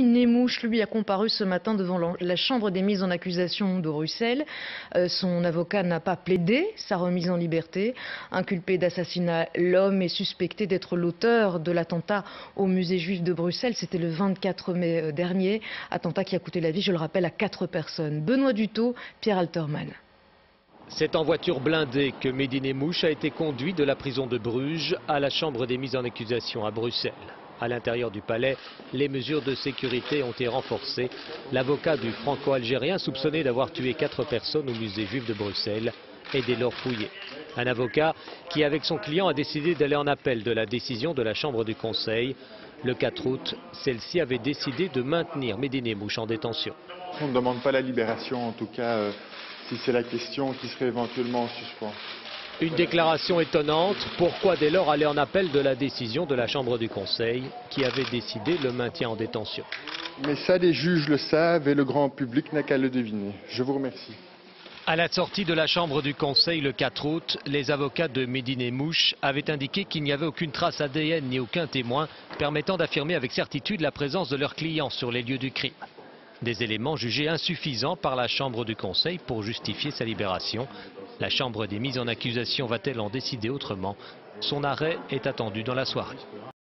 Mouche, lui, a comparu ce matin devant la chambre des mises en accusation de Bruxelles. Son avocat n'a pas plaidé sa remise en liberté. Inculpé d'assassinat, l'homme est suspecté d'être l'auteur de l'attentat au musée juif de Bruxelles. C'était le 24 mai dernier. Attentat qui a coûté la vie, je le rappelle, à 4 personnes. Benoît Dutot, Pierre Alterman. C'est en voiture blindée que Mehdi Mouche a été conduit de la prison de Bruges à la chambre des mises en accusation à Bruxelles. À l'intérieur du palais, les mesures de sécurité ont été renforcées. L'avocat du franco-algérien soupçonné d'avoir tué 4 personnes au musée juif de Bruxelles est dès lors fouillé. Un avocat qui, avec son client, a décidé d'aller en appel de la décision de la Chambre du Conseil. Le 4 août, celle-ci avait décidé de maintenir Mehdi Mouche en détention. On ne demande pas la libération, en tout cas, si c'est la question qui serait éventuellement en suspens. Une déclaration étonnante. Pourquoi dès lors aller en appel de la décision de la Chambre du Conseil qui avait décidé le maintien en détention? Mais ça, les juges le savent et le grand public n'a qu'à le deviner. Je vous remercie. À la sortie de la Chambre du Conseil le 4 août, les avocats de Mehdi Mouche avaient indiqué qu'il n'y avait aucune trace ADN ni aucun témoin permettant d'affirmer avec certitude la présence de leur client sur les lieux du crime. Des éléments jugés insuffisants par la Chambre du Conseil pour justifier sa libération. La Chambre des mises en accusation va-t-elle en décider autrement? Son arrêt est attendu dans la soirée.